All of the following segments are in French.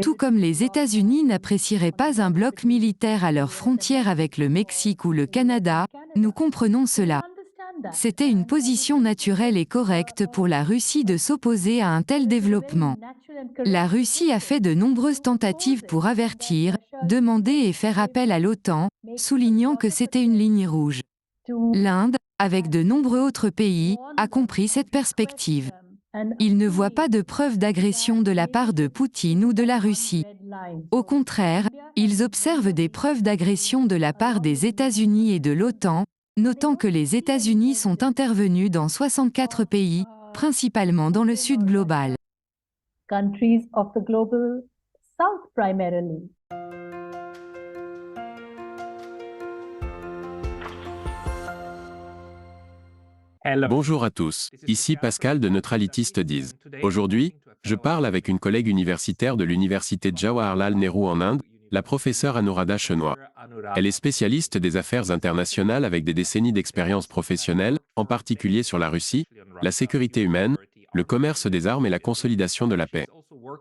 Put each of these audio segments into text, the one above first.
Tout comme les États-Unis n'apprécieraient pas un bloc militaire à leur frontière avec le Mexique ou le Canada, nous comprenons cela. C'était une position naturelle et correcte pour la Russie de s'opposer à un tel développement. La Russie a fait de nombreuses tentatives pour avertir, demander et faire appel à l'OTAN, soulignant que c'était une ligne rouge. L'Inde, avec de nombreux autres pays, a compris cette perspective. Ils ne voient pas de preuves d'agression de la part de Poutine ou de la Russie. Au contraire, ils observent des preuves d'agression de la part des États-Unis et de l'OTAN, notant que les États-Unis sont intervenus dans 64 pays, principalement dans le Sud global. Countries of the global South primarily. Bonjour à tous, ici Pascal de Neutrality Studies. Aujourd'hui, je parle avec une collègue universitaire de l'université Jawaharlal Nehru en Inde, la professeure Anuradha Chenoy. Elle est spécialiste des affaires internationales avec des décennies d'expérience professionnelle, en particulier sur la Russie, la sécurité humaine, le commerce des armes et la consolidation de la paix.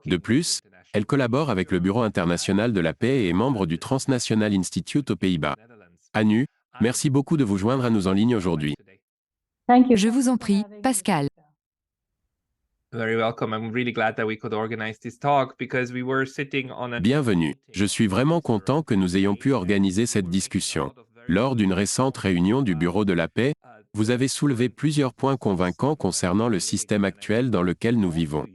De plus, elle collabore avec le Bureau international de la paix et est membre du Transnational Institute aux Pays-Bas. Anu, merci beaucoup de vous joindre à nous en ligne aujourd'hui. Je vous en prie, Pascal. Bienvenue. Je suis vraiment content que nous ayons pu organiser cette discussion. Lors d'une récente réunion du Bureau de la paix, vous avez soulevé plusieurs points convaincants concernant le système actuel dans lequel nous vivons.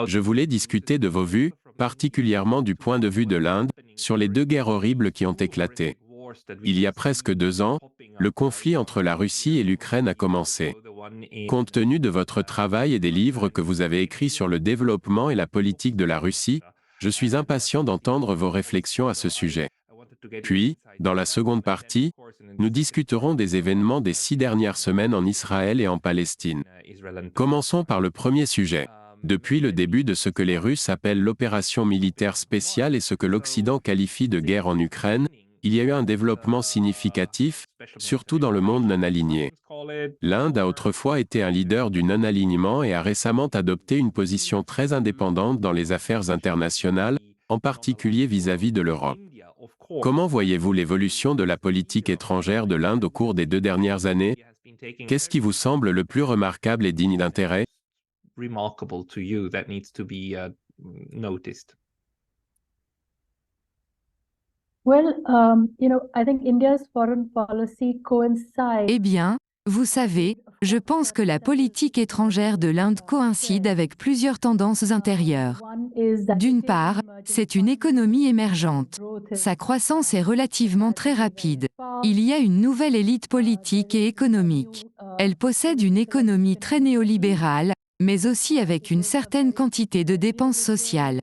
Je voulais discuter de vos vues, particulièrement du point de vue de l'Inde, sur les deux guerres horribles qui ont éclaté. Il y a presque 2 ans, le conflit entre la Russie et l'Ukraine a commencé. Compte tenu de votre travail et des livres que vous avez écrits sur le développement et la politique de la Russie, je suis impatient d'entendre vos réflexions à ce sujet. Puis, dans la seconde partie, nous discuterons des événements des 6 dernières semaines en Israël et en Palestine. Commençons par le premier sujet. Depuis le début de ce que les Russes appellent l'opération militaire spéciale et ce que l'Occident qualifie de guerre en Ukraine, il y a eu un développement significatif, surtout dans le monde non aligné. L'Inde a autrefois été un leader du non-alignement et a récemment adopté une position très indépendante dans les affaires internationales, en particulier vis-à-vis de l'Europe. Comment voyez-vous l'évolution de la politique étrangère de l'Inde au cours des 2 dernières années? Qu'est-ce qui vous semble le plus remarquable et digne d'intérêt? Eh bien, vous savez, je pense que la politique étrangère de l'Inde coïncide avec plusieurs tendances intérieures. D'une part, c'est une économie émergente. Sa croissance est relativement très rapide. Il y a une nouvelle élite politique et économique. Elle possède une économie très néolibérale, mais aussi avec une certaine quantité de dépenses sociales.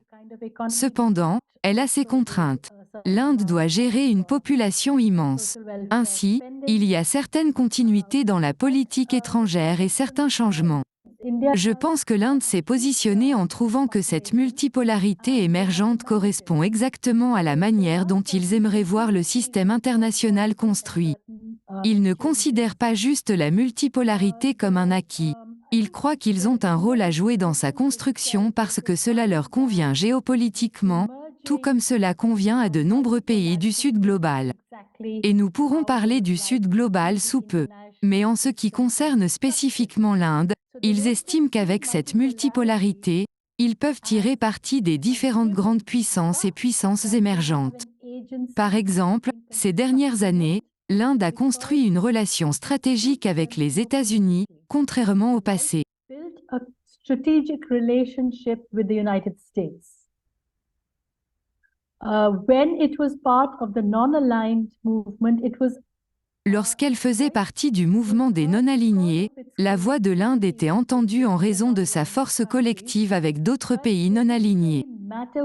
Cependant, elle a ses contraintes. L'Inde doit gérer une population immense. Ainsi, il y a certaines continuités dans la politique étrangère et certains changements. Je pense que l'Inde s'est positionnée en trouvant que cette multipolarité émergente correspond exactement à la manière dont ils aimeraient voir le système international construit. Ils ne considèrent pas juste la multipolarité comme un acquis. Ils croient qu'ils ont un rôle à jouer dans sa construction parce que cela leur convient géopolitiquement, tout comme cela convient à de nombreux pays du Sud global. Et nous pourrons parler du Sud global sous peu. Mais en ce qui concerne spécifiquement l'Inde, ils estiment qu'avec cette multipolarité, ils peuvent tirer parti des différentes grandes puissances et puissances émergentes. Par exemple, ces dernières années, l'Inde a construit une relation stratégique avec les États-Unis, contrairement au passé. Lorsqu'elle faisait partie du mouvement des non-alignés, la voix de l'Inde était entendue en raison de sa force collective avec d'autres pays non-alignés.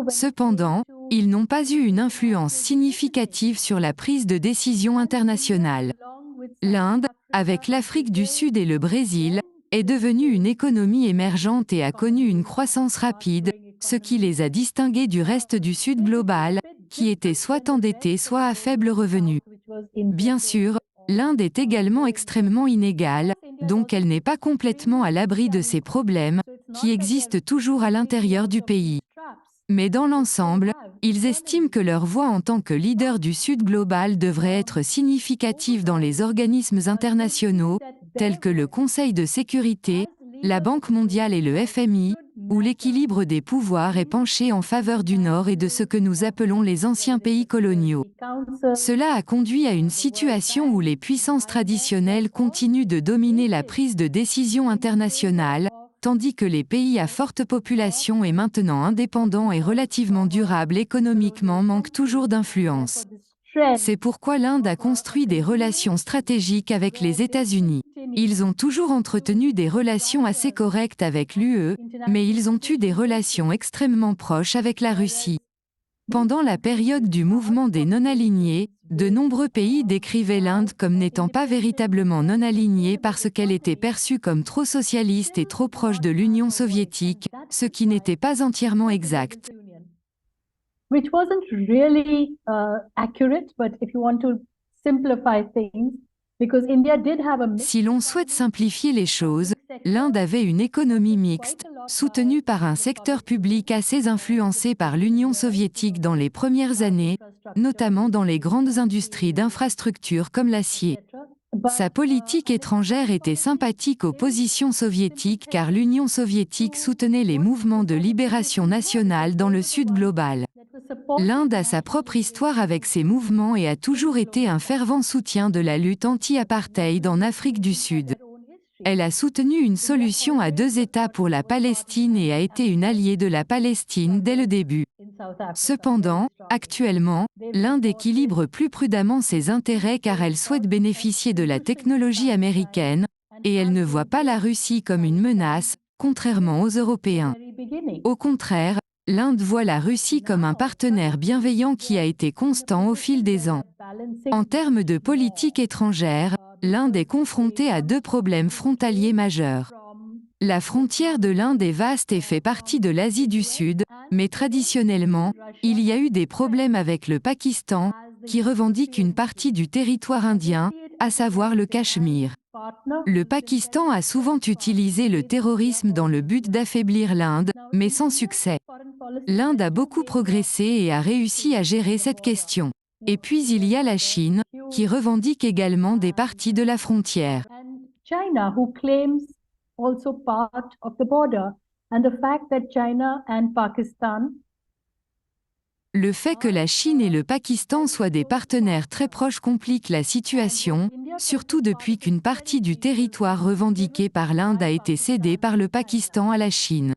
Cependant, ils n'ont pas eu une influence significative sur la prise de décision internationale. L'Inde, avec l'Afrique du Sud et le Brésil, est devenue une économie émergente et a connu une croissance rapide, ce qui les a distingués du reste du Sud global, qui était soit endetté soit à faible revenu. Bien sûr, L'Inde est également extrêmement inégale, donc elle n'est pas complètement à l'abri de ces problèmes, qui existent toujours à l'intérieur du pays. Mais dans l'ensemble, ils estiment que leur voix en tant que leader du Sud global devrait être significative dans les organismes internationaux, tels que le Conseil de sécurité, la Banque mondiale et le FMI, où l'équilibre des pouvoirs est penché en faveur du Nord et de ce que nous appelons les anciens pays coloniaux. Cela a conduit à une situation où les puissances traditionnelles continuent de dominer la prise de décision internationale, tandis que les pays à forte population et maintenant indépendants et relativement durables économiquement manquent toujours d'influence. C'est pourquoi l'Inde a construit des relations stratégiques avec les États-Unis. Ils ont toujours entretenu des relations assez correctes avec l'UE, mais ils ont eu des relations extrêmement proches avec la Russie. Pendant la période du mouvement des non-alignés, de nombreux pays décrivaient l'Inde comme n'étant pas véritablement non-alignée parce qu'elle était perçue comme trop socialiste et trop proche de l'Union soviétique, ce qui n'était pas entièrement exact. Which wasn't really accurate, but if you want to simplify things, because India did have a Si l'on souhaite simplifier les choses, l'Inde avait une économie mixte, soutenue par un secteur public assez influencé par l'Union soviétique dans les premières années, notamment dans les grandes industries d'infrastructures comme l'acier. Sa politique étrangère était sympathique aux positions soviétiques car l'Union soviétique soutenait les mouvements de libération nationale dans le Sud global. L'Inde a sa propre histoire avec ces mouvements et a toujours été un fervent soutien de la lutte anti-apartheid en Afrique du Sud. Elle a soutenu une solution à deux États pour la Palestine et a été une alliée de la Palestine dès le début. Cependant, actuellement, l'Inde équilibre plus prudemment ses intérêts car elle souhaite bénéficier de la technologie américaine, et elle ne voit pas la Russie comme une menace, contrairement aux Européens. Au contraire, l'Inde voit la Russie comme un partenaire bienveillant qui a été constant au fil des ans. En termes de politique étrangère, l'Inde est confrontée à deux problèmes frontaliers majeurs. La frontière de l'Inde est vaste et fait partie de l'Asie du Sud, mais traditionnellement, il y a eu des problèmes avec le Pakistan, qui revendique une partie du territoire indien, à savoir le Cachemire. Le Pakistan a souvent utilisé le terrorisme dans le but d'affaiblir l'Inde, mais sans succès. L'Inde a beaucoup progressé et a réussi à gérer cette question. Et puis il y a la Chine, qui revendique également des parties de la frontière. China, who claims also part of the border, and the fact that China and Pakistan Le fait que la Chine et le Pakistan soient des partenaires très proches complique la situation, surtout depuis qu'une partie du territoire revendiqué par l'Inde a été cédée par le Pakistan à la Chine.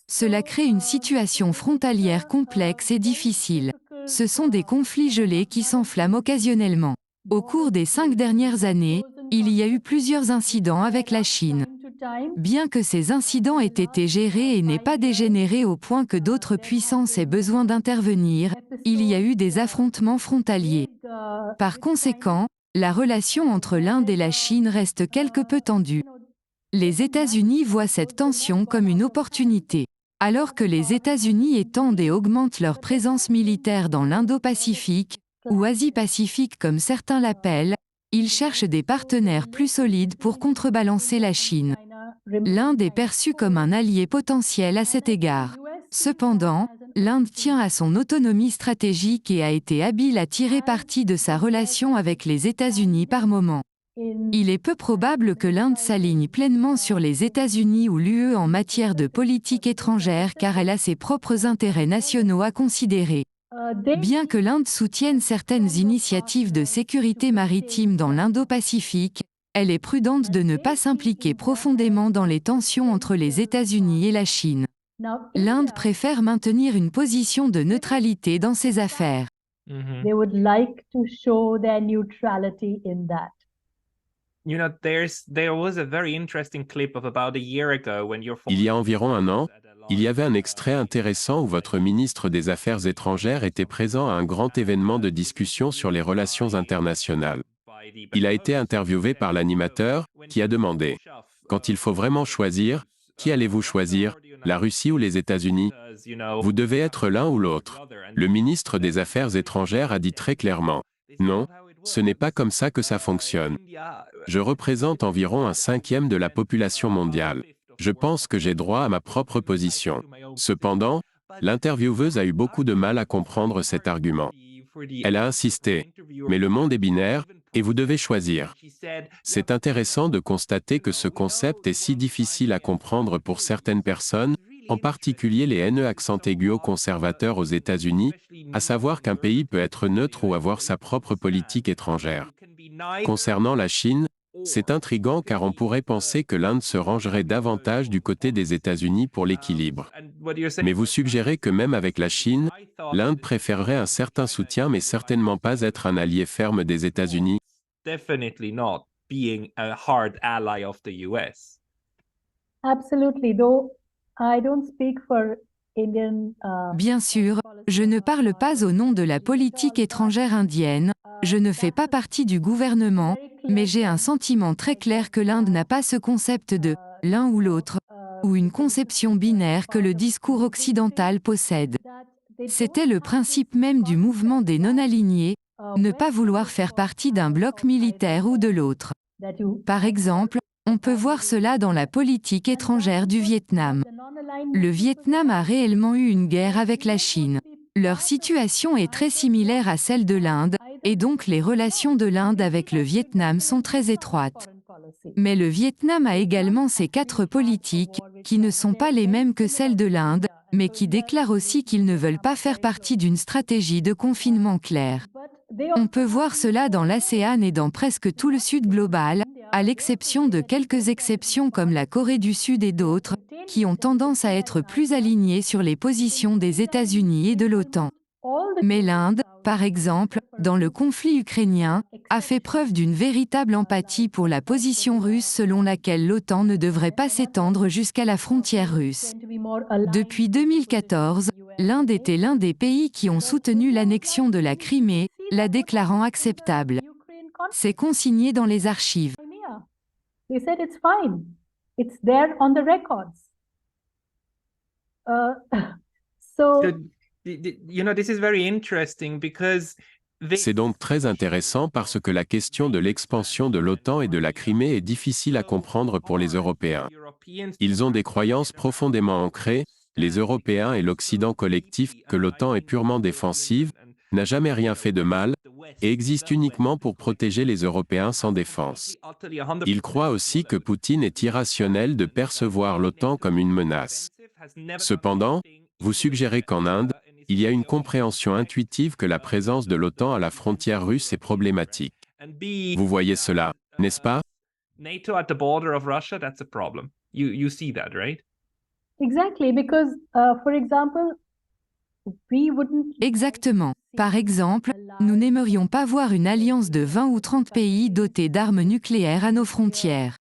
Cela crée une situation frontalière complexe et difficile. Ce sont des conflits gelés qui s'enflamment occasionnellement. Au cours des 5 dernières années, il y a eu plusieurs incidents avec la Chine. Bien que ces incidents aient été gérés et n'aient pas dégénéré au point que d'autres puissances aient besoin d'intervenir, il y a eu des affrontements frontaliers. Par conséquent, la relation entre l'Inde et la Chine reste quelque peu tendue. Les États-Unis voient cette tension comme une opportunité. Alors que les États-Unis étendent et augmentent leur présence militaire dans l'Indo-Pacifique, ou Asie-Pacifique comme certains l'appellent, ils cherchent des partenaires plus solides pour contrebalancer la Chine. L'Inde est perçue comme un allié potentiel à cet égard. Cependant, l'Inde tient à son autonomie stratégique et a été habile à tirer parti de sa relation avec les États-Unis par moments. Il est peu probable que l'Inde s'aligne pleinement sur les États-Unis ou l'UE en matière de politique étrangère car elle a ses propres intérêts nationaux à considérer. Bien que l'Inde soutienne certaines initiatives de sécurité maritime dans l'Indo-Pacifique, elle est prudente de ne pas s'impliquer profondément dans les tensions entre les États-Unis et la Chine. L'Inde préfère maintenir une position de neutralité dans ses affaires. they would like to show their neutrality in that. You know, there was a very interesting clip of about a year ago when your Il y a environ un an, il y avait un extrait intéressant où votre ministre des Affaires étrangères était présent à un grand événement de discussion sur les relations internationales. Il a été interviewé par l'animateur, qui a demandé « Quand il faut vraiment choisir, qui allez-vous choisir, la Russie ou les États-Unis? Vous devez être l'un ou l'autre. » Le ministre des Affaires étrangères a dit très clairement « Non, Ce n'est pas comme ça que ça fonctionne. Je représente environ un cinquième de la population mondiale. Je pense que j'ai droit à ma propre position. Cependant, l'intervieweuse a eu beaucoup de mal à comprendre cet argument. Elle a insisté. Mais le monde est binaire, et vous devez choisir. C'est intéressant de constater que ce concept est si difficile à comprendre pour certaines personnes, en particulier les haineux accents aigus conservateurs aux États-Unis, à savoir qu'un pays peut être neutre ou avoir sa propre politique étrangère. Concernant la Chine, c'est intriguant car on pourrait penser que l'Inde se rangerait davantage du côté des États-Unis pour l'équilibre. Mais vous suggérez que même avec la Chine, l'Inde préférerait un certain soutien mais certainement pas être un allié ferme des États-Unis. Definitely not being a hard ally of the US. Absolutely, though I don't speak for Indian. Bien sûr, je ne parle pas au nom de la politique étrangère indienne, je ne fais pas partie du gouvernement, mais j'ai un sentiment très clair que l'Inde n'a pas ce concept de l'un ou l'autre, ou une conception binaire que le discours occidental possède. C'était le principe même du mouvement des non-alignés, ne pas vouloir faire partie d'un bloc militaire ou de l'autre. Par exemple, on peut voir cela dans la politique étrangère du Vietnam. Le Vietnam a réellement eu une guerre avec la Chine. Leur situation est très similaire à celle de l'Inde, et donc les relations de l'Inde avec le Vietnam sont très étroites. Mais le Vietnam a également ses 4 politiques, qui ne sont pas les mêmes que celles de l'Inde, mais qui déclarent aussi qu'ils ne veulent pas faire partie d'une stratégie de confinement claire. On peut voir cela dans l'ASEAN et dans presque tout le Sud global, à l'exception de quelques exceptions comme la Corée du Sud et d'autres, qui ont tendance à être plus alignés sur les positions des États-Unis et de l'OTAN. Mais l'Inde, par exemple, dans le conflit ukrainien, a fait preuve d'une véritable empathie pour la position russe selon laquelle l'OTAN ne devrait pas s'étendre jusqu'à la frontière russe. Depuis 2014, l'Inde était l'un des pays qui ont soutenu l'annexion de la Crimée, la déclarant acceptable. C'est consigné dans les archives. They said it's fine. It's there on the records. So, This is very interesting because C'est donc très intéressant parce que la question de l'expansion de l'OTAN et de la Crimée est difficile à comprendre pour les Européens. Ils ont des croyances profondément ancrées, les Européens et l'Occident collectif, que l'OTAN est purement défensive, n'a jamais rien fait de mal, et existe uniquement pour protéger les Européens sans défense. Ils croient aussi que Poutine est irrationnel de percevoir l'OTAN comme une menace. Cependant, vous suggérez qu'en Inde, il y a une compréhension intuitive que la présence de l'OTAN à la frontière russe est problématique. Vous voyez cela, n'est-ce pas? NATO at the border of Russia, that's a problem. You see that, right? exactly, because, for example, we wouldn't. Exactement. Par exemple, nous n'aimerions pas voir une alliance de 20 ou 30 pays dotés d'armes nucléaires à nos frontières.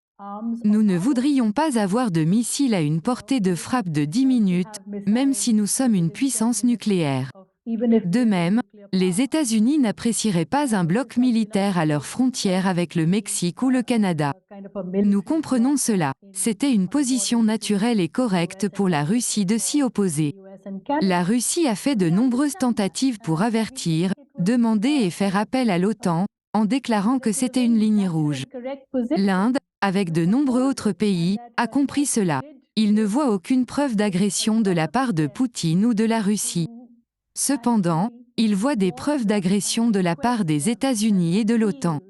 Nous ne voudrions pas avoir de missiles à une portée de frappe de 10 minutes, même si nous sommes une puissance nucléaire. De même, les États-Unis n'apprécieraient pas un bloc militaire à leurs frontières avec le Mexique ou le Canada. Nous comprenons cela. C'était une position naturelle et correcte pour la Russie de s'y opposer. La Russie a fait de nombreuses tentatives pour avertir, demander et faire appel à l'OTAN, en déclarant que c'était une ligne rouge. L'Inde, avec de nombreux autres pays, a compris cela. Il ne voit aucune preuve d'agression de la part de Poutine ou de la Russie. Cependant, il voit des preuves d'agression de la part des États-Unis et de l'OTAN.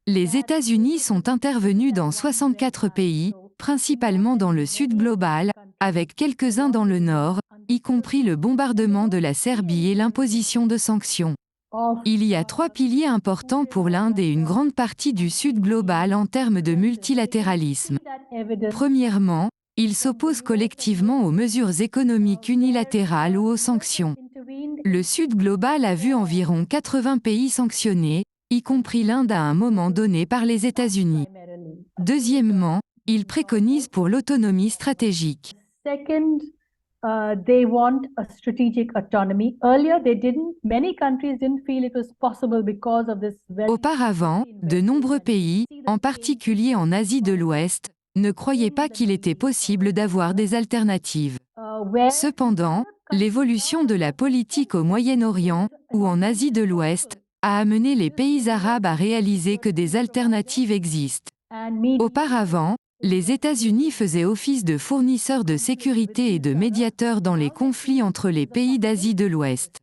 Les États-Unis sont intervenus dans 64 pays, principalement dans le Sud global, avec quelques-uns dans le Nord, y compris le bombardement de la Serbie et l'imposition de sanctions. Il y a 3 piliers importants pour l'Inde et une grande partie du Sud global en termes de multilatéralisme. Premièrement, ils s'opposent collectivement aux mesures économiques unilatérales ou aux sanctions. Le Sud global a vu environ 80 pays sanctionnés, y compris l'Inde à un moment donné par les États-Unis. Deuxièmement, ils préconisent pour l'autonomie stratégique. Second, they want a strategic autonomy. Earlier, many countries didn't feel it was possible because of this very. Auparavant, de nombreux pays, en particulier en Asie de l'Ouest, ne croyaient pas qu'il était possible d'avoir des alternatives. Cependant, l'évolution de la politique au Moyen-Orient, ou en Asie de l'Ouest, a amené les pays arabes à réaliser que des alternatives existent. Auparavant, les États-Unis faisaient office de fournisseurs de sécurité et de médiateurs dans les conflits entre les pays d'Asie de l'Ouest.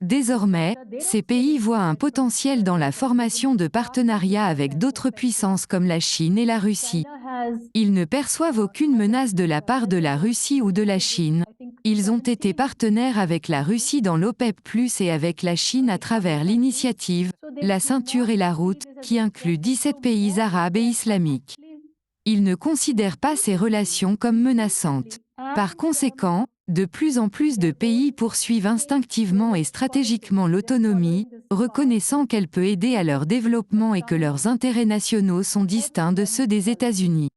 Désormais, ces pays voient un potentiel dans la formation de partenariats avec d'autres puissances comme la Chine et la Russie. Ils ne perçoivent aucune menace de la part de la Russie ou de la Chine. Ils ont été partenaires avec la Russie dans l'OPEP+, et avec la Chine à travers l'initiative « La ceinture et la route » qui inclut 17 pays arabes et islamiques. Ils ne considèrent pas ces relations comme menaçantes. Par conséquent, de plus en plus de pays poursuivent instinctivement et stratégiquement l'autonomie, reconnaissant qu'elle peut aider à leur développement et que leurs intérêts nationaux sont distincts de ceux des États-Unis.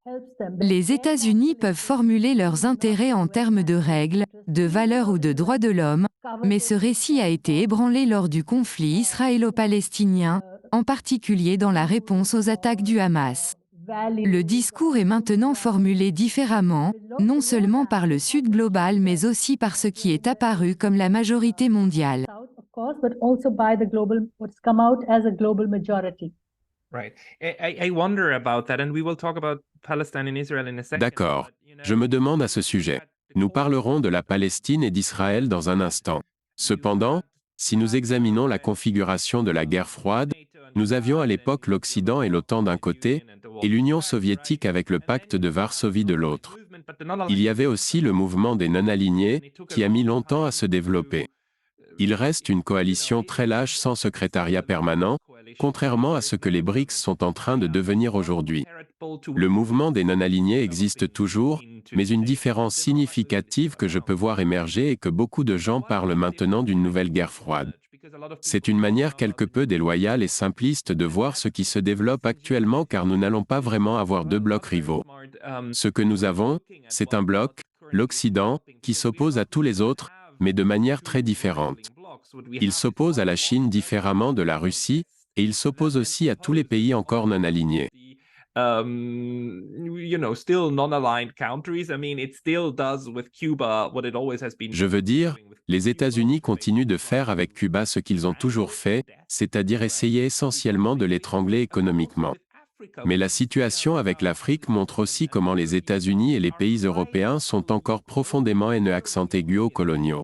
Les États-Unis peuvent formuler leurs intérêts en termes de règles, de valeurs ou de droits de l'homme, mais ce récit a été ébranlé lors du conflit israélo-palestinien, en particulier dans la réponse aux attaques du Hamas. Le discours est maintenant formulé différemment, non seulement par le Sud global mais aussi par ce qui est apparu comme la majorité mondiale. D'accord. Je me demande à ce sujet. Nous parlerons de la Palestine et d'Israël dans un instant. Cependant, si nous examinons la configuration de la guerre froide, nous avions à l'époque l'Occident et l'OTAN d'un côté, et l'Union soviétique avec le pacte de Varsovie de l'autre. Il y avait aussi le mouvement des non-alignés, qui a mis longtemps à se développer. Il reste une coalition très lâche sans secrétariat permanent, contrairement à ce que les BRICS sont en train de devenir aujourd'hui. Le mouvement des non-alignés existe toujours, mais une différence significative que je peux voir émerger est que beaucoup de gens parlent maintenant d'une nouvelle guerre froide. C'est une manière quelque peu déloyale et simpliste de voir ce qui se développe actuellement car nous n'allons pas vraiment avoir deux blocs rivaux. Ce que nous avons, c'est un bloc, l'Occident, qui s'oppose à tous les autres, mais de manière très différente. Il s'oppose à la Chine différemment de la Russie, et il s'oppose aussi à tous les pays encore non alignés. Je veux dire, les États-Unis continuent de faire avec Cuba ce qu'ils ont toujours fait, c'est-à-dire essayer essentiellement de l'étrangler économiquement. Mais la situation avec l'Afrique montre aussi comment les États-Unis et les pays européens sont encore profondément haineux accent aigu aux coloniaux.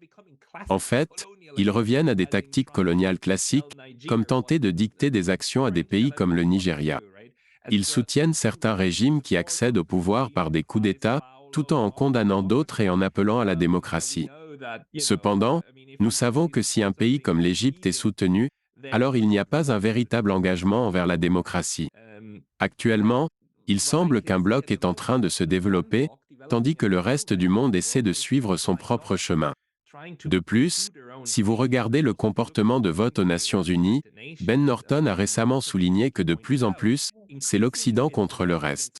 En fait, ils reviennent à des tactiques coloniales classiques, comme tenter de dicter des actions à des pays comme le Nigeria. Ils soutiennent certains régimes qui accèdent au pouvoir par des coups d'État, tout en condamnant d'autres et en appelant à la démocratie. Cependant, nous savons que si un pays comme l'Égypte est soutenu, alors il n'y a pas un véritable engagement envers la démocratie. Actuellement, il semble qu'un bloc est en train de se développer, tandis que le reste du monde essaie de suivre son propre chemin. De plus, si vous regardez le comportement de vote aux Nations Unies, Ben Norton a récemment souligné que de plus en plus, c'est l'Occident contre le reste.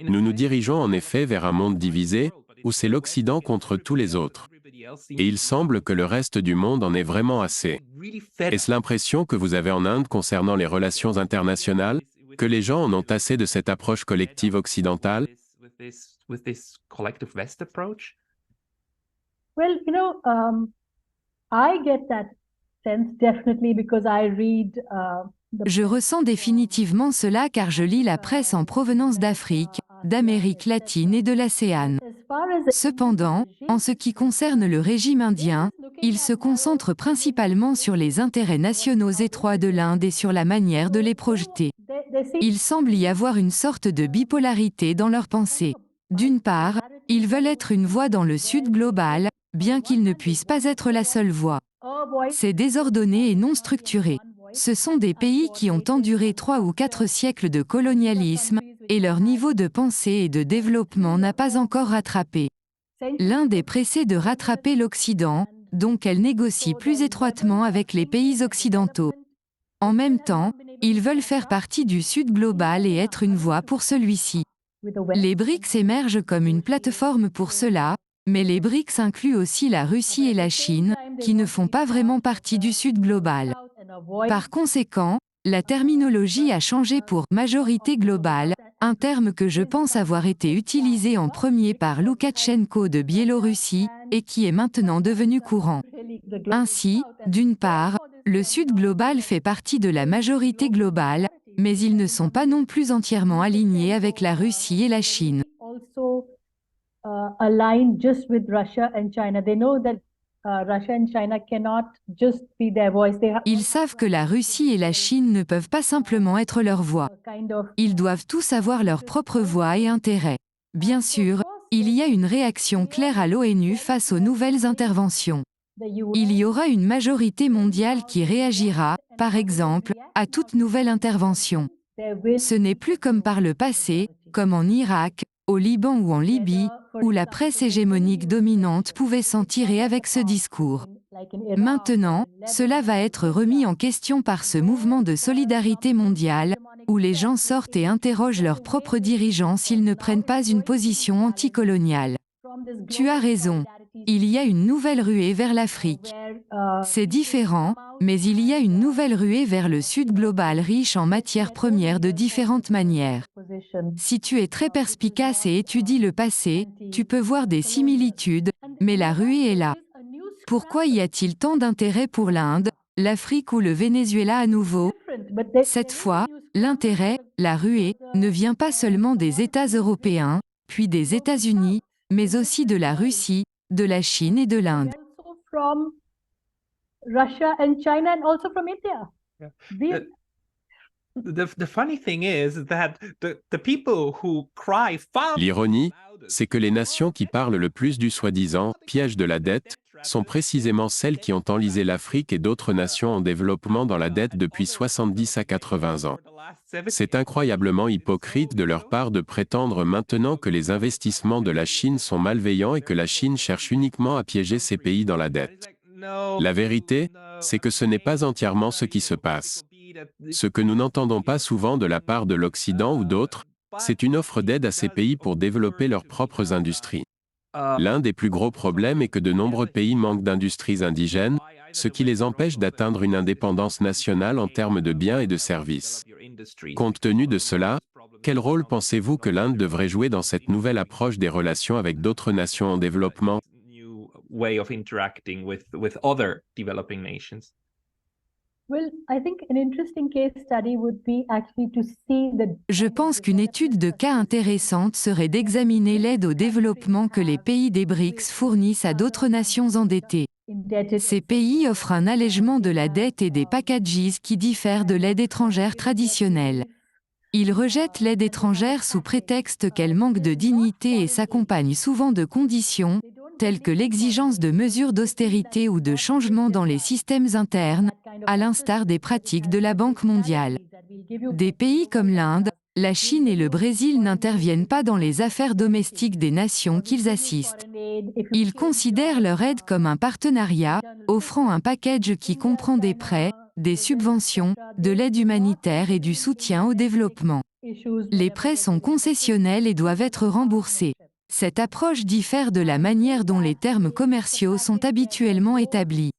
Nous nous dirigeons en effet vers un monde divisé, où c'est l'Occident contre tous les autres. Et il semble que le reste du monde en ait vraiment assez. Est-ce l'impression que vous avez en Inde concernant les relations internationales, que les gens en ont assez de cette approche collective occidentale? Well, I get that sense definitely because I read Je ressens définitivement cela car je lis la presse en provenance d'Afrique, d'Amérique latine et de l'ASEAN. Cependant, en ce qui concerne le régime indien, il se concentre principalement sur les intérêts nationaux étroits de l'Inde et sur la manière de les projeter. Il semble y avoir une sorte de bipolarité dans leur pensée. D'une part, ils veulent être une voix dans le Sud global, bien qu'ils ne puissent pas être la seule voix. C'est désordonné et non structuré. Ce sont des pays qui ont enduré 3 ou 4 siècles de colonialisme, et leur niveau de pensée et de développement n'a pas encore rattrapé. L'Inde est pressée de rattraper l'Occident, donc elle négocie plus étroitement avec les pays occidentaux. En même temps, ils veulent faire partie du Sud global et être une voix pour celui-ci. Les BRICS émergent comme une plateforme pour cela, mais les BRICS incluent aussi la Russie et la Chine, qui ne font pas vraiment partie du Sud global. Par conséquent, la terminologie a changé pour « majorité globale », un terme que je pense avoir été utilisé en premier par Loukachenko de Biélorussie, et qui est maintenant devenu courant. Ainsi, d'une part, Le Sud global fait partie de la majorité globale, mais ils ne sont pas non plus entièrement alignés avec la Russie et la Chine. Also, aligned just with Russia and China. They know that Russia and China cannot just be their voice. They have Ils savent que la Russie et la Chine ne peuvent pas simplement être leur voix. kind of Ils doivent tous avoir leur propre voix et intérêt. Bien sûr, il y a une réaction claire à l'ONU face aux nouvelles interventions. the US. Il y aura une majorité mondiale qui réagira, par exemple, à toute nouvelle intervention. There will Ce n'est plus comme par le passé, comme en Irak, au Liban ou en Libye, où la presse hégémonique dominante pouvait s'en tirer avec ce discours. like in Iraq, Maintenant, cela va être remis en question par ce mouvement de solidarité mondiale, où les gens sortent et interrogent leurs propres dirigeants s'ils ne prennent pas une position anticoloniale. from this Tu as raison, il y a une nouvelle ruée vers l'Afrique. where, C'est différent, mais il y a une nouvelle ruée vers le Sud global riche en matières premières de différentes manières. position. Si tu es très perspicace et étudies le passé, tu peux voir des similitudes, mais la ruée est là. Pourquoi y a-t-il tant d'intérêt pour l'Inde, l'Afrique ou le Venezuela à nouveau? Cette fois, l'intérêt, la ruée, ne vient pas seulement des États européens, puis des États-Unis, mais aussi de la Russie, de la Chine et de l'Inde. Also from Russia and China and also from India. Yeah. We- The funny thing is that the people who cry foul. L'ironie, c'est que les nations qui parlent le plus du soi-disant « piège de la dette » sont précisément celles qui ont enlisé l'Afrique et d'autres nations en développement dans la dette depuis 70 à 80 ans. C'est incroyablement hypocrite de leur part de prétendre maintenant que les investissements de la Chine sont malveillants et que la Chine cherche uniquement à piéger ces pays dans la dette. La vérité, c'est que ce n'est pas entièrement ce qui se passe. Ce que nous n'entendons pas souvent de la part de l'Occident ou d'autres, c'est une offre d'aide à ces pays pour développer leurs propres industries. L'un des plus gros problèmes est que de nombreux pays manquent d'industries indigènes, ce qui les empêche d'atteindre une indépendance nationale en termes de biens et de services. Compte tenu de cela, quel rôle pensez-vous que l'Inde devrait jouer dans cette nouvelle approche des relations avec d'autres nations en développement? Way of interacting with other developing nations. Well, I think an interesting case study would be actually to see the Je pense qu'une étude de cas intéressante serait d'examiner l'aide au développement que les pays des BRICS fournissent à d'autres nations endettées. indebted Ces pays offrent un allègement de la dette et des packages qui diffèrent de l'aide étrangère traditionnelle. Ils rejettent l'aide étrangère sous prétexte qu'elle manque de dignité et s'accompagne souvent de conditions, telles que l'exigence de mesures d'austérité ou de changements dans les systèmes internes, à l'instar des pratiques de la Banque mondiale. Des pays comme l'Inde, la Chine et le Brésil n'interviennent pas dans les affaires domestiques des nations qu'ils assistent. Ils considèrent leur aide comme un partenariat, offrant un package qui comprend des prêts, des subventions, de l'aide humanitaire et du soutien au développement. Les prêts sont concessionnels et doivent être remboursés. Cette approche diffère de la manière dont les termes commerciaux sont habituellement établis.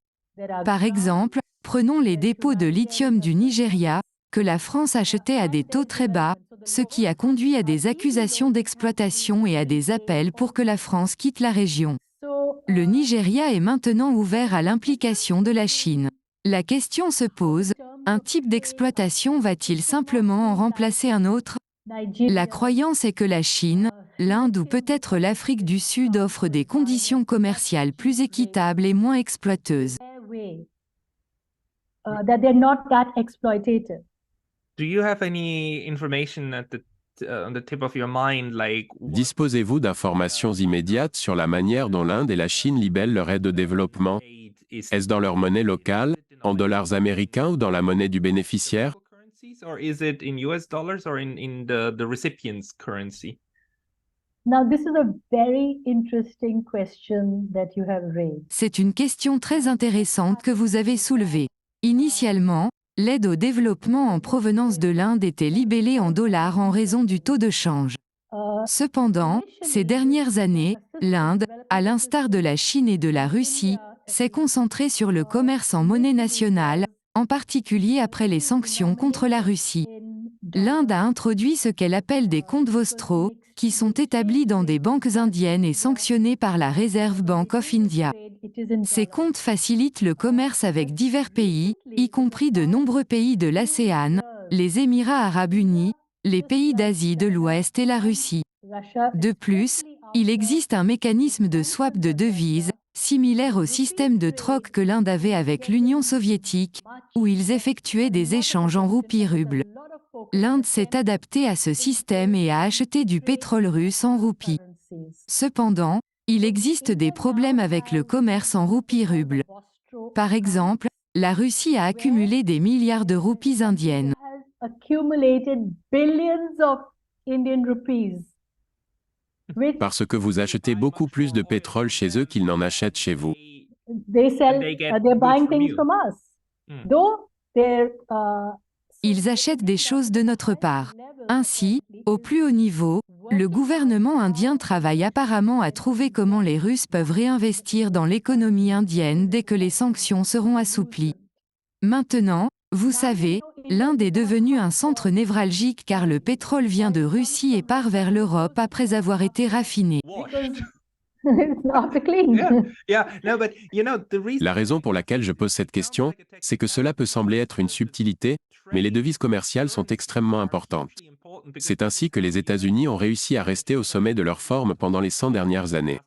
Par exemple, prenons les dépôts de lithium du Nigeria, que la France achetait à des taux très bas, ce qui a conduit à des accusations d'exploitation et à des appels pour que la France quitte la région. Le Nigeria est maintenant ouvert à l'implication de la Chine. La question se pose, un type d'exploitation va-t-il simplement en remplacer un autre? La croyance est que la Chine, l'Inde ou peut-être l'Afrique du Sud offrent des conditions commerciales plus équitables et moins exploiteuses. That they're not that exploitative. Do you have any information on the tip of your mind, like Disposez-vous d'informations immédiates sur la manière dont l'Inde et la Chine libellent leur aide au développement? Est-ce dans leur monnaie locale, en dollars américains ou dans la monnaie du bénéficiaire? Or is it in US dollars or in the recipient's currency? Now, this is a very interesting question that you have raised. C'est une question très intéressante que vous avez soulevée. Initialement, l'aide au développement en provenance de l'Inde était libellée en dollars en raison du taux de change. Cependant, ces dernières années, l'Inde, à l'instar de la Chine et de la Russie, s'est concentrée sur le commerce en monnaie nationale, en particulier après les sanctions contre la Russie. l'Inde a introduit ce qu'elle appelle des comptes Vostro, qui sont établis dans des banques indiennes et sanctionnés par la Reserve Bank of India. Ces comptes facilitent le commerce avec divers pays, y compris de nombreux pays de l'ASEAN, les Émirats arabes unis, les pays d'Asie de l'Ouest et la Russie. De plus, il existe un mécanisme de swap de devises, similaire au système de troc que l'Inde avait avec l'Union soviétique, où ils effectuaient des échanges en roupies-rubles. L'Inde s'est adaptée à ce système et a acheté du pétrole russe en roupies. Cependant, il existe des problèmes avec le commerce en roupies-rubles. Par exemple, la Russie a accumulé des milliards de roupies indiennes. Parce que vous achetez beaucoup plus de pétrole chez eux qu'ils n'en achètent chez vous. They're buying things from us. Though they're Ils achètent des choses de notre part. Ainsi, au plus haut niveau, le gouvernement indien travaille apparemment à trouver comment les Russes peuvent réinvestir dans l'économie indienne dès que les sanctions seront assouplies. Maintenant, vous savez, l'Inde est devenue un centre névralgique car le pétrole vient de Russie et part vers l'Europe après avoir été raffiné. after clean. La raison pour laquelle je pose cette question, c'est que cela peut sembler être une subtilité, mais les devises commerciales sont extrêmement importantes. C'est ainsi que les États-Unis ont réussi à rester au sommet de leur forme pendant les 100 dernières années.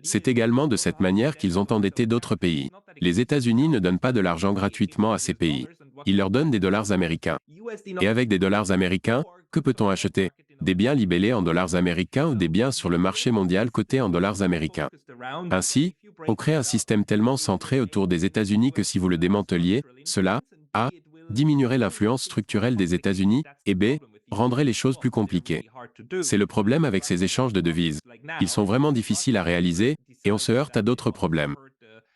C'est également de cette manière qu'ils ont endetté d'autres pays. Les États-Unis ne donnent pas de l'argent gratuitement à ces pays. Ils leur donnent des dollars américains. Et avec des dollars américains, que peut-on acheter? Des biens libellés en dollars américains ou des biens sur le marché mondial cotés en dollars américains. Ainsi, on crée un système tellement centré autour des États-Unis que si vous le démanteliez, cela, A, diminuerait l'influence structurelle des États-Unis, et B, rendrait les choses plus compliquées. C'est le problème avec ces échanges de devises. Ils sont vraiment difficiles à réaliser, et on se heurte à d'autres problèmes.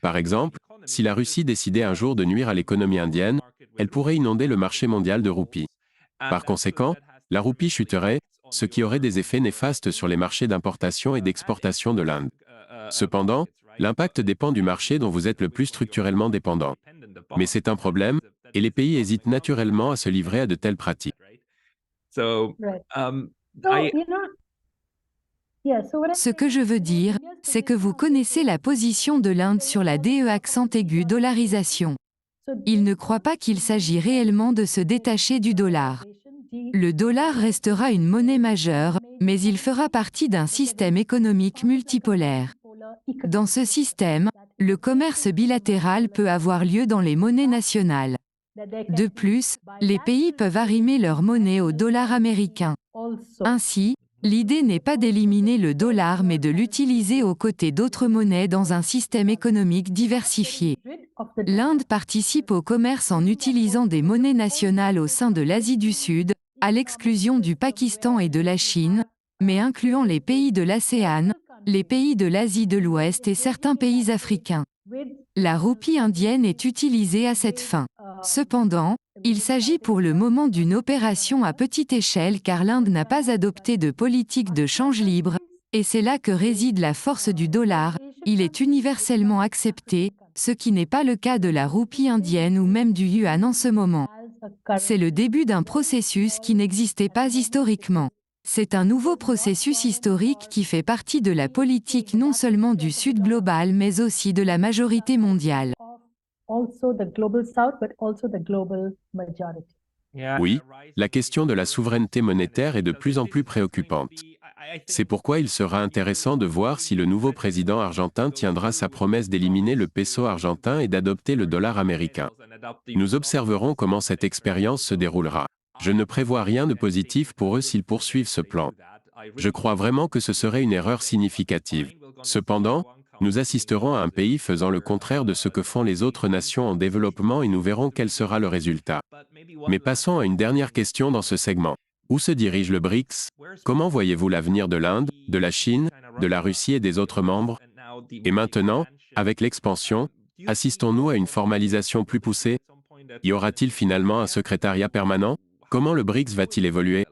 Par exemple, si la Russie décidait un jour de nuire à l'économie indienne, elle pourrait inonder le marché mondial de roupies. Par conséquent, la roupie chuterait, ce qui aurait des effets néfastes sur les marchés d'importation et d'exportation de l'Inde. Cependant, l'impact dépend du marché dont vous êtes le plus structurellement dépendant. Mais c'est un problème, et les pays hésitent naturellement à se livrer à de telles pratiques. Ce que je veux dire, c'est que vous connaissez la position de l'Inde sur la accent aigu dollarisation. Il ne croit pas qu'il s'agit réellement de se détacher du dollar. Le dollar restera une monnaie majeure, mais il fera partie d'un système économique multipolaire. Dans ce système, le commerce bilatéral peut avoir lieu dans les monnaies nationales. De plus, les pays peuvent arrimer leur monnaie au dollar américain. Ainsi, l'idée n'est pas d'éliminer le dollar mais de l'utiliser aux côtés d'autres monnaies dans un système économique diversifié. L'Inde participe au commerce en utilisant des monnaies nationales au sein de l'Asie du Sud, à l'exclusion du Pakistan et de la Chine, mais incluant les pays de l'ASEAN, les pays de l'Asie de l'Ouest et certains pays africains. La roupie indienne est utilisée à cette fin. Cependant, il s'agit pour le moment d'une opération à petite échelle car l'Inde n'a pas adopté de politique de change libre, et c'est là que réside la force du dollar, il est universellement accepté, ce qui n'est pas le cas de la roupie indienne ou même du yuan en ce moment. C'est le début d'un processus qui n'existait pas historiquement. C'est un nouveau processus historique qui fait partie de la politique non seulement du Sud global mais aussi de la majorité mondiale. Oui, la question de la souveraineté monétaire est de plus en plus préoccupante. C'est pourquoi il sera intéressant de voir si le nouveau président argentin tiendra sa promesse d'éliminer le peso argentin et d'adopter le dollar américain. Nous observerons comment cette expérience se déroulera. Je ne prévois rien de positif pour eux s'ils poursuivent ce plan. Je crois vraiment que ce serait une erreur significative. Cependant, nous assisterons à un pays faisant le contraire de ce que font les autres nations en développement et nous verrons quel sera le résultat. Mais passons à une dernière question dans ce segment. Où se dirige le BRICS? Comment voyez-vous l'avenir de l'Inde, de la Chine, de la Russie et des autres membres? Et maintenant, avec l'expansion, assistons-nous à une formalisation plus poussée? Y aura-t-il finalement un secrétariat permanent? Comment le BRICS va-t-il évoluer?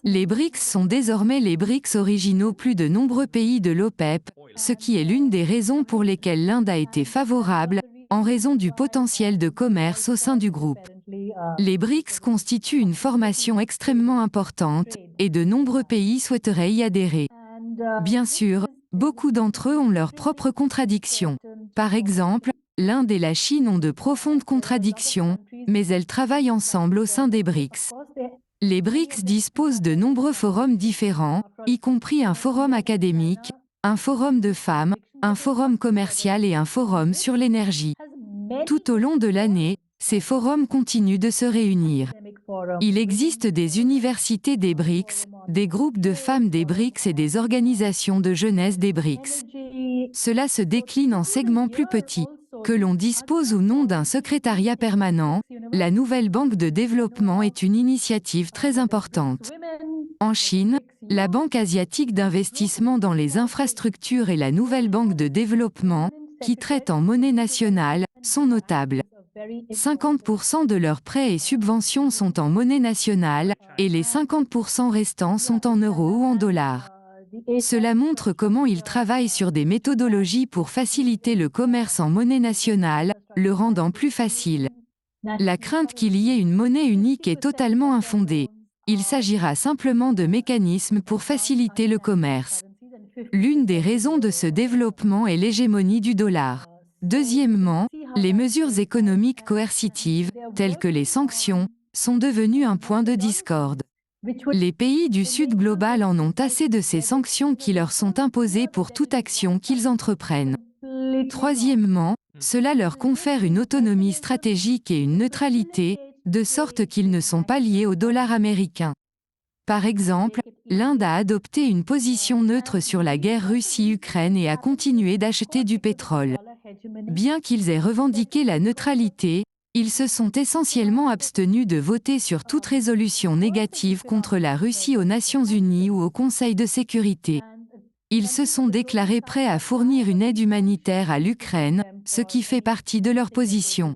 Les BRICS sont désormais les BRICS originaux plus de nombreux pays de l'OPEP, ce qui est l'une des raisons pour lesquelles l'Inde a été favorable en raison du potentiel de commerce au sein du groupe. Les BRICS constituent une formation extrêmement importante, et de nombreux pays souhaiteraient y adhérer. Bien sûr, beaucoup d'entre eux ont leurs propres contradictions. Par exemple, l'Inde et la Chine ont de profondes contradictions, mais elles travaillent ensemble au sein des BRICS. Les BRICS disposent de nombreux forums différents, y compris un forum académique, un forum de femmes, un forum commercial et un forum sur l'énergie. Tout au long de l'année, ces forums continuent de se réunir. Il existe des universités des BRICS, des groupes de femmes des BRICS et des organisations de jeunesse des BRICS. Cela se décline en segments plus petits. Que l'on dispose ou non d'un secrétariat permanent, la nouvelle banque de développement est une initiative très importante. En Chine, la Banque asiatique d'investissement dans les infrastructures et la nouvelle banque de développement, qui traitent en monnaie nationale, sont notables. 50% de leurs prêts et subventions sont en monnaie nationale, et les 50% restants sont en euros ou en dollars. Cela montre comment ils travaillent sur des méthodologies pour faciliter le commerce en monnaie nationale, le rendant plus facile. La crainte qu'il y ait une monnaie unique est totalement infondée. Il s'agira simplement de mécanismes pour faciliter le commerce. L'une des raisons de ce développement est l'hégémonie du dollar. Deuxièmement, les mesures économiques coercitives, telles que les sanctions, sont devenues un point de discorde. Les pays du Sud global en ont assez de ces sanctions qui leur sont imposées pour toute action qu'ils entreprennent. Troisièmement, cela leur confère une autonomie stratégique et une neutralité, de sorte qu'ils ne sont pas liés au dollar américain. Par exemple, l'Inde a adopté une position neutre sur la guerre Russie-Ukraine et a continué d'acheter du pétrole. Bien qu'ils aient revendiqué la neutralité, ils se sont essentiellement abstenus de voter sur toute résolution négative contre la Russie aux Nations Unies ou au Conseil de sécurité. Ils se sont déclarés prêts à fournir une aide humanitaire à l'Ukraine, ce qui fait partie de leur position.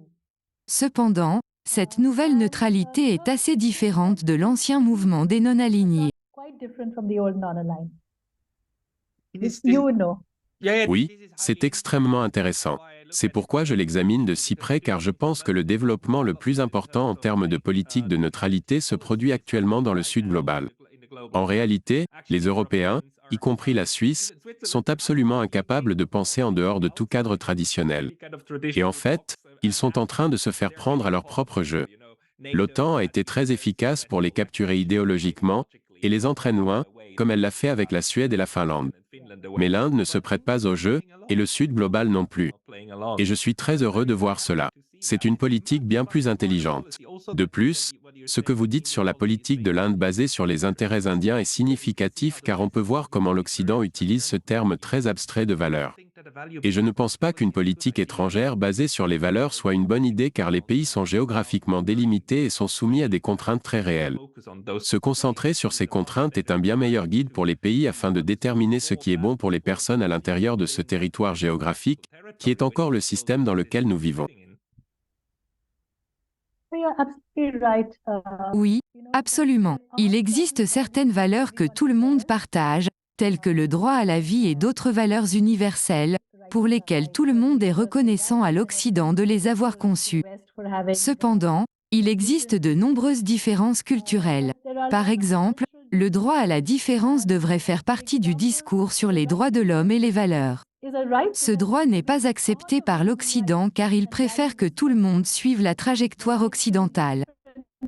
Cependant, cette nouvelle neutralité est assez différente de l'ancien mouvement des non-alignés. Oui, c'est extrêmement intéressant. C'est pourquoi je l'examine de si près car je pense que le développement le plus important en termes de politique de neutralité se produit actuellement dans le Sud global. En réalité, les Européens, y compris la Suisse, sont absolument incapables de penser en dehors de tout cadre traditionnel. Et en fait, ils sont en train de se faire prendre à leur propre jeu. L'OTAN a été très efficace pour les capturer idéologiquement et les entraîne loin, comme elle l'a fait avec la Suède et la Finlande. Mais l'Inde ne se prête pas au jeu, et le Sud global non plus. Et je suis très heureux de voir cela. C'est une politique bien plus intelligente. De plus, ce que vous dites sur la politique de l'Inde basée sur les intérêts indiens est significatif car on peut voir comment l'Occident utilise ce terme très abstrait de valeurs. Et je ne pense pas qu'une politique étrangère basée sur les valeurs soit une bonne idée car les pays sont géographiquement délimités et sont soumis à des contraintes très réelles. Se concentrer sur ces contraintes est un bien meilleur guide pour les pays afin de déterminer ce qui est bon pour les personnes à l'intérieur de ce territoire géographique, qui est encore le système dans lequel nous vivons. Oui, absolument. Il existe certaines valeurs que tout le monde partage, telles que le droit à la vie et d'autres valeurs universelles, pour lesquelles tout le monde est reconnaissant à l'Occident de les avoir conçues. Cependant, il existe de nombreuses différences culturelles. Par exemple, le droit à la différence devrait faire partie du discours sur les droits de l'homme et les valeurs. Ce droit n'est pas accepté par l'Occident car il préfère que tout le monde suive la trajectoire occidentale.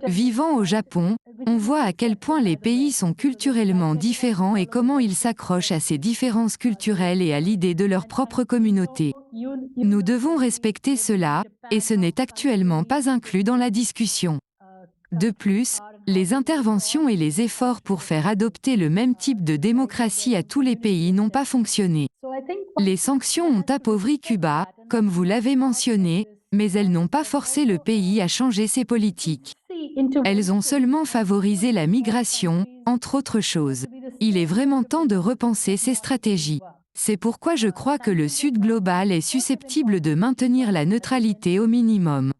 Vivant au Japon, on voit à quel point les pays sont culturellement différents et comment ils s'accrochent à ces différences culturelles et à l'idée de leur propre communauté. Nous devons respecter cela, et ce n'est actuellement pas inclus dans la discussion. De plus, les interventions et les efforts pour faire adopter le même type de démocratie à tous les pays n'ont pas fonctionné. Les sanctions ont appauvri Cuba, comme vous l'avez mentionné, mais elles n'ont pas forcé le pays à changer ses politiques. Elles ont seulement favorisé la migration, entre autres choses. Il est vraiment temps de repenser ces stratégies. C'est pourquoi je crois que le Sud global est susceptible de maintenir la neutralité au minimum.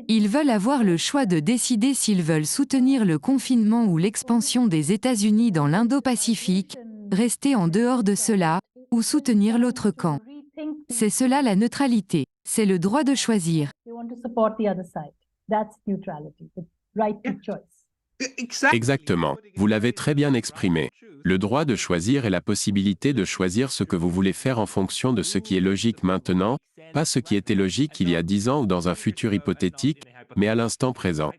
Ils veulent avoir le choix de décider s'ils veulent soutenir le confinement ou l'expansion des États-Unis dans l'Indo-Pacifique, rester en dehors de cela, ou soutenir l'autre camp. C'est cela la neutralité. c'est le droit de choisir. They want to support the other side. That's neutrality, the right to choice. Exactement, vous l'avez très bien exprimé. Le droit de choisir est la possibilité de choisir ce que vous voulez faire en fonction de ce qui est logique maintenant, pas ce qui était logique il y a 10 ans ou dans un futur hypothétique, mais à l'instant présent.